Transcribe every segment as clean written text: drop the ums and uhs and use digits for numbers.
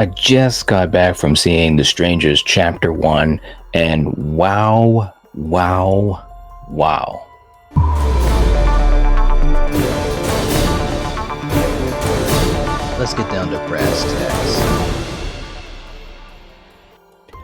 I just got back from seeing The Strangers Chapter 1, and wow, wow, wow. Let's get down to brass tacks.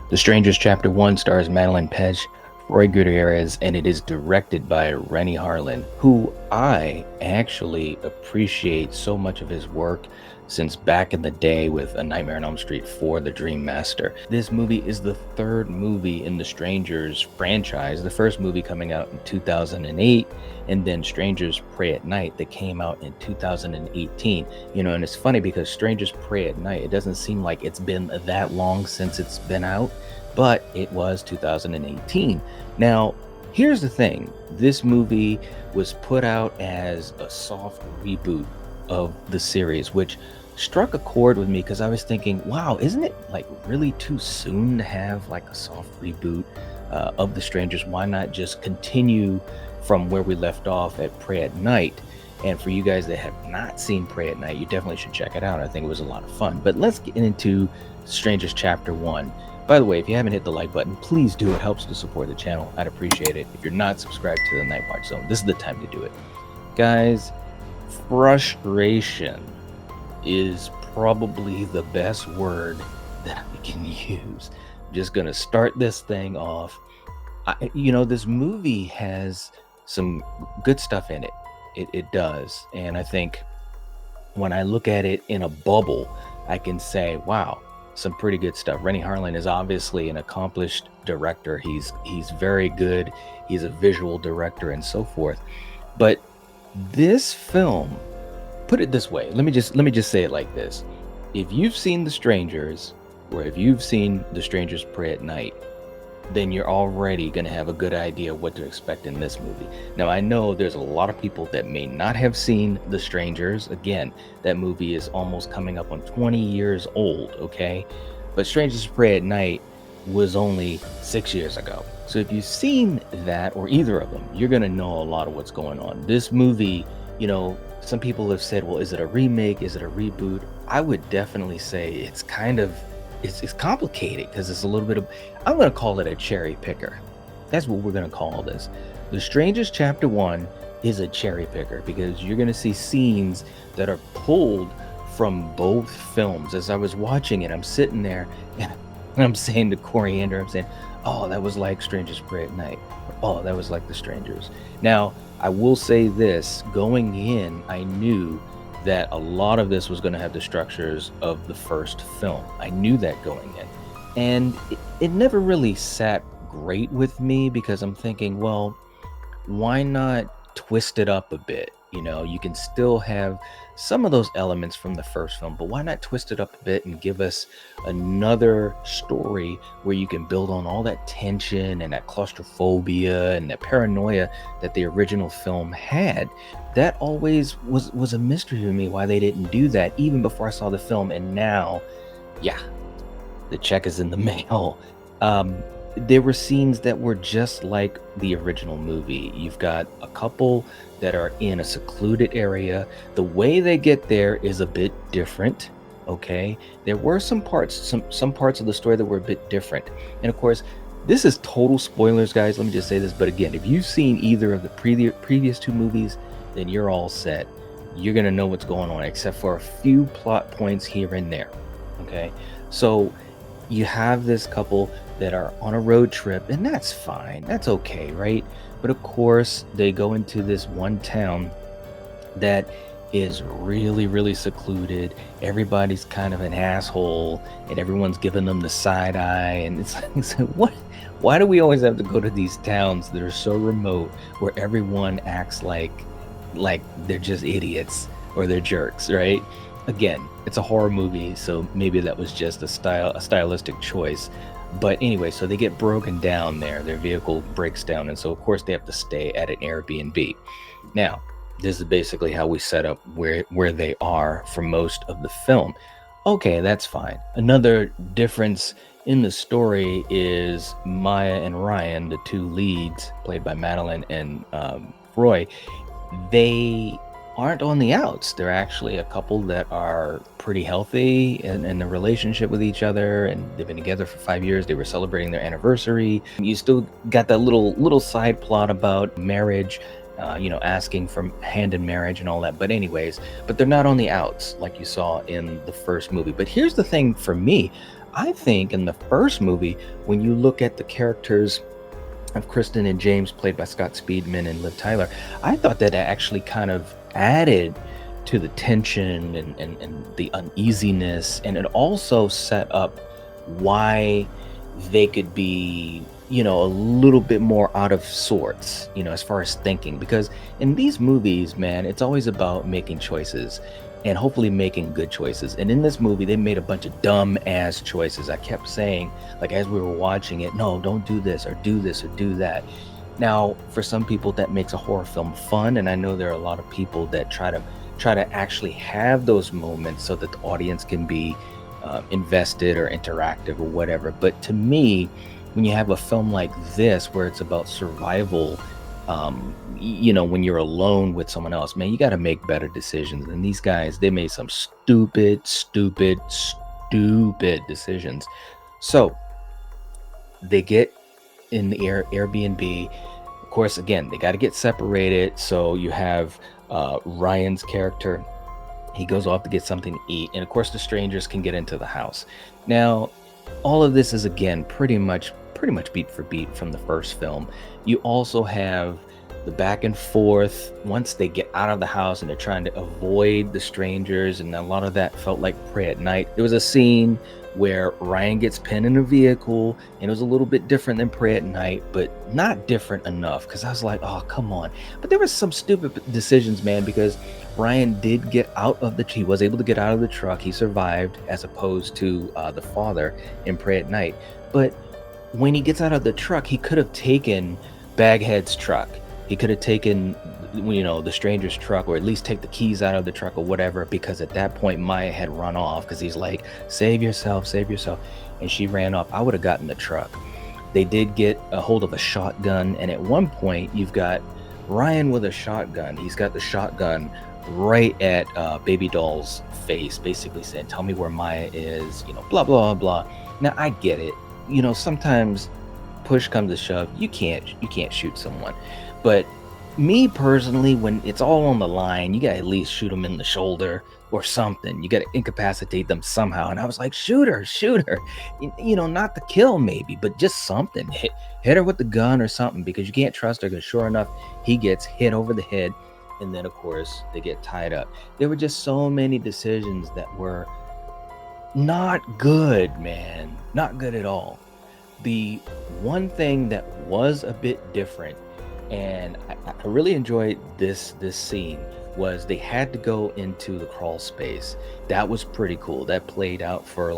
The Strangers Chapter 1 stars Madelaine Petsch, Roy Gutierrez, and it is directed by Rennie Harlin, who I actually appreciate so much of his work since back in the day with A Nightmare on Elm Street 4, The Dream Master. This movie is the third movie in the Strangers franchise, the first movie coming out in 2008, and then Strangers Pray at Night that came out in 2018. And it's funny because Strangers Pray at Night, it doesn't seem like it's been that long since it's been out, but it was 2018. Now, here's the thing. This movie was put out as a soft reboot of the series, which struck a chord with me because I was thinking, wow, isn't it like really too soon to have like a soft reboot of The Strangers? Why not just continue from where we left off at Pray at Night? And for you guys that have not seen Pray at Night, you definitely should check it out. I think it was a lot of fun. But let's get into Strangers Chapter 1. By the way, if you haven't hit the like button, please do. It helps to support the channel. I'd appreciate it. If you're not subscribed to the Night Watch Zone, this is the time to do it. Guys, frustration is probably the best word that I can use. I'm just going to start this thing off. This movie has some good stuff in it. It does. And I think when I look at it in a bubble, I can say, wow, some pretty good stuff. Rennie Harlin is obviously an accomplished director. He's very good. He's a visual director and so forth. But this film, put it this way, let me just say it like this. If you've seen The Strangers, or if you've seen The Strangers Pray at Night, then you're already going to have a good idea what to expect in this movie. Now, I know there's a lot of people that may not have seen The Strangers. Again, that movie is almost coming up on 20 years old, okay? But Strangers Pray at Night was only 6 years ago. So if you've seen that, or either of them, you're going to know a lot of what's going on. This movie, some people have said, well, is it a remake? Is it a reboot? I would definitely say it's kind of, it's complicated because it's a little bit of, I'm going to call it a cherry picker. That's what we're going to call this. The Strangers Chapter 1 is a cherry picker because you're going to see scenes that are pulled from both films. As I was watching it, I'm sitting there and I'm saying to Coriander, I'm saying, oh, that was like Strangers Pray at Night. Oh, that was like The Strangers. Now, I will say this, going in, I knew that a lot of this was going to have the structures of the first film. I knew that going in. And it never really sat great with me because I'm thinking, well, why not twist it up a bit? You can still have some of those elements from the first film, but why not twist it up a bit and give us another story where you can build on all that tension and that claustrophobia and that paranoia that the original film had? That always was a mystery to me why they didn't do that even before I saw the film. And now, yeah, the check is in the mail. There were scenes that were just like the original movie. You've got a couple that are in a secluded area. The way they get there is a bit different, okay? There were some parts of the story that were a bit different. And of course, this is total spoilers, guys. Let me just say this. But again, if you've seen either of the previous two movies, then you're all set. You're going to know what's going on, except for a few plot points here and there, okay? So you have this couple that are on a road trip, and that's fine. That's okay, right? But of course, they go into this one town that is really, really secluded. Everybody's kind of an asshole, and everyone's giving them the side eye. And it's like, what? Why do we always have to go to these towns that are so remote where everyone acts like they're just idiots or they're jerks, right? Again, it's a horror movie, so maybe that was just a stylistic choice. But anyway, so they get broken down there. Their vehicle breaks down, and so of course they have to stay at an Airbnb. Now, this is basically how we set up where they are for most of the film. Okay, that's fine. Another difference in the story is Maya and Ryan, the two leads, played by Madelaine and Roy. They aren't on the outs. They're actually a couple that are pretty healthy in the relationship with each other, and they've been together for 5 years. They were celebrating their anniversary. You still got that little side plot about marriage, asking for hand in marriage and all that. But anyways, but they're not on the outs like you saw in the first movie. But here's the thing for me. I think in the first movie, when you look at the characters of Kristen and James, played by Scott Speedman and Liv Tyler, I thought that actually kind of added to the tension and the uneasiness. And it also set up why they could be, a little bit more out of sorts, as far as thinking. Because in these movies, man, it's always about making choices and hopefully making good choices. And in this movie, they made a bunch of dumb ass choices. I kept saying, like, as we were watching it, no, don't do this or do this or do that. Now, for some people, that makes a horror film fun, and I know there are a lot of people that try to actually have those moments so that the audience can be invested or interactive or whatever. But to me, when you have a film like this where it's about survival, when you're alone with someone else, man, you got to make better decisions. And these guys, they made some stupid decisions. So they get in the Airbnb. Of course, again, they got to get separated. So you have Ryan's character. He goes off to get something to eat, and of course, the strangers can get into the house. Now, all of this is again pretty much beat for beat from the first film. You also have the back and forth once they get out of the house and they're trying to avoid the strangers, and a lot of that felt like Pray at Night. There was a scene where Ryan gets pinned in a vehicle, and it was a little bit different than Pray at Night, but not different enough, because I was like, oh, come on. But there was some stupid decisions, man, because Ryan did get out of he was able to get out of the truck. He survived, as opposed to the father in Pray at Night. But when he gets out of the truck, he could have taken Baghead's truck. He could have taken, the stranger's truck, or at least take the keys out of the truck or whatever, because at that point Maya had run off, because he's like, save yourself. And she ran off. I would have gotten the truck. They did get a hold of a shotgun. And at one point you've got Ryan with a shotgun. He's got the shotgun right at Baby Doll's face, basically saying, tell me where Maya is, blah, blah, blah. Now I get it. Sometimes push comes to shove, you can't shoot someone. But me personally, when it's all on the line, you gotta at least shoot them in the shoulder or something. You gotta incapacitate them somehow. And I was like, shoot her. Not the kill maybe, but just something. Hit her with the gun or something, because you can't trust her. Because sure enough, he gets hit over the head, and then of course they get tied up. There were just so many decisions that were not good, man. Not good at all. The one thing that was a bit different, and I really enjoyed this scene, was they had to go into the crawl space. That was pretty cool. That played out for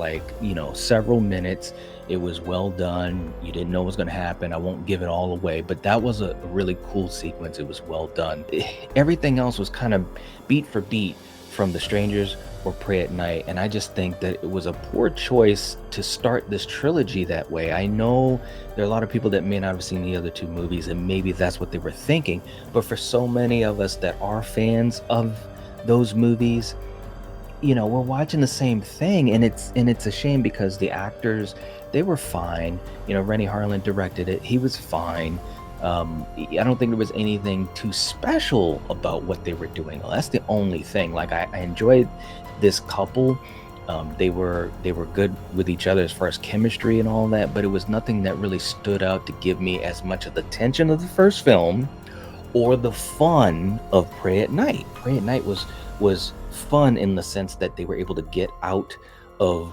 several minutes. It was well done. You didn't know what was going to happen. I won't give it all away, but that was a really cool sequence. It was well done. Everything else was kind of beat for beat from The Strangers or Pray at Night, and I just think that it was a poor choice to start this trilogy that way. I know there are a lot of people that may not have seen the other two movies, and maybe that's what they were thinking, but for so many of us that are fans of those movies, we're watching the same thing, and it's a shame, because the actors, they were fine. Rennie Harlan directed it. He was fine. I don't think there was anything too special about what they were doing. Well, that's the only thing. Like, I enjoyed this couple. They were good with each other as far as chemistry and all that, but it was nothing that really stood out to give me as much of the tension of the first film or the fun of Pray at Night. Pray at Night was fun in the sense that they were able to get out of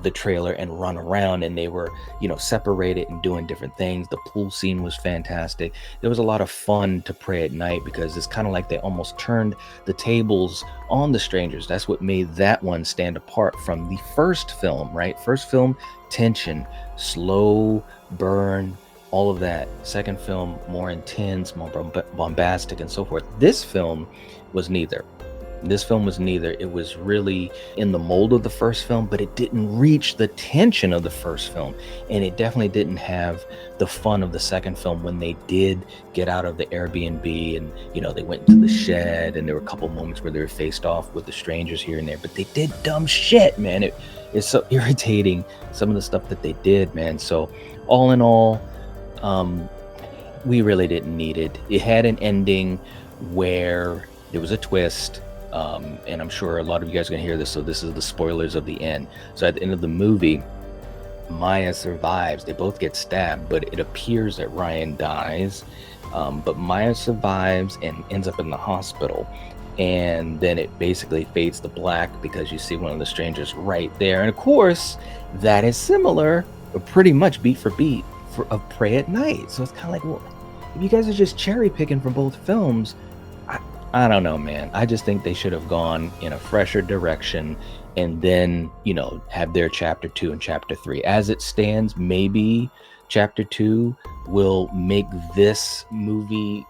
the trailer and run around, and they were separated and doing different things. The pool scene was fantastic. There was a lot of fun to Pray at Night, because it's kind of like they almost turned the tables on the strangers. That's what made that one stand apart from the first film, right? First film, tension, slow burn, all of that. Second film, more intense, more bombastic, and so forth. This film was neither. This film was neither. It was really in the mold of the first film, but it didn't reach the tension of the first film. And it definitely didn't have the fun of the second film when they did get out of the Airbnb and, they went into the shed, and there were a couple moments where they were faced off with the strangers here and there, but they did dumb shit, man. It's so irritating, some of the stuff that they did, man. So all in all, we really didn't need it. It had an ending where there was a twist. And I'm sure a lot of you guys are gonna hear this, so this is the spoilers of the end. So at the end of the movie, Maya survives. They both get stabbed, but it appears that Ryan dies. But Maya survives and ends up in the hospital. And then it basically fades to black because you see one of the strangers right there. And of course, that is similar, or pretty much beat for beat, of Pray at Night. So it's kind of like, well, if you guys are just cherry picking from both films, I don't know, man. I just think they should have gone in a fresher direction and then, have their chapter 2 and chapter 3. As it stands, maybe chapter 2 will make this movie,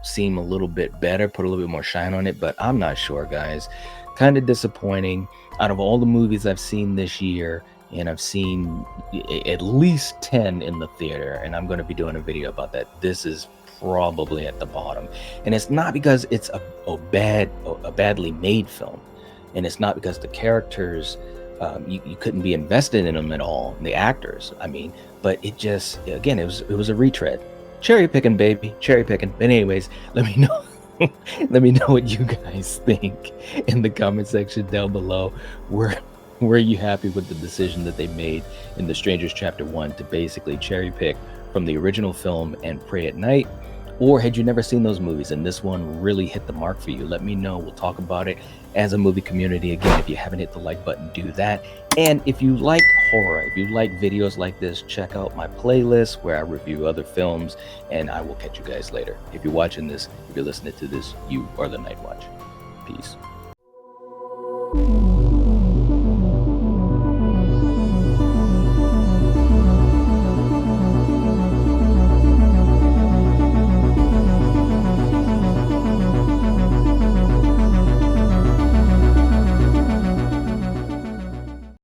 seem a little bit better, put a little bit more shine on it, but I'm not sure, guys. Kind of disappointing. Out of all the movies I've seen this year, and I've seen at least 10 in the theater, and I'm going to be doing a video about that, this is probably at the bottom. And it's not because it's a badly made film, and it's not because the characters, you couldn't be invested in them at all, the actors, but it just, again, it was a retread, cherry picking, baby, cherry picking. But anyways, let me know let me know what you guys think in the comment section down below. Were you happy with the decision that they made in The Strangers Chapter 1 to basically cherry pick from the original film and Pray at Night? Or had you never seen those movies and this one really hit the mark for you? Let me know. We'll talk about it as a movie community. Again, if you haven't hit the like button, do that. And if you like horror, if you like videos like this, check out my playlist where I review other films, and I will catch you guys later. If you're watching this, if you're listening to this, you are the Night Watch. Peace.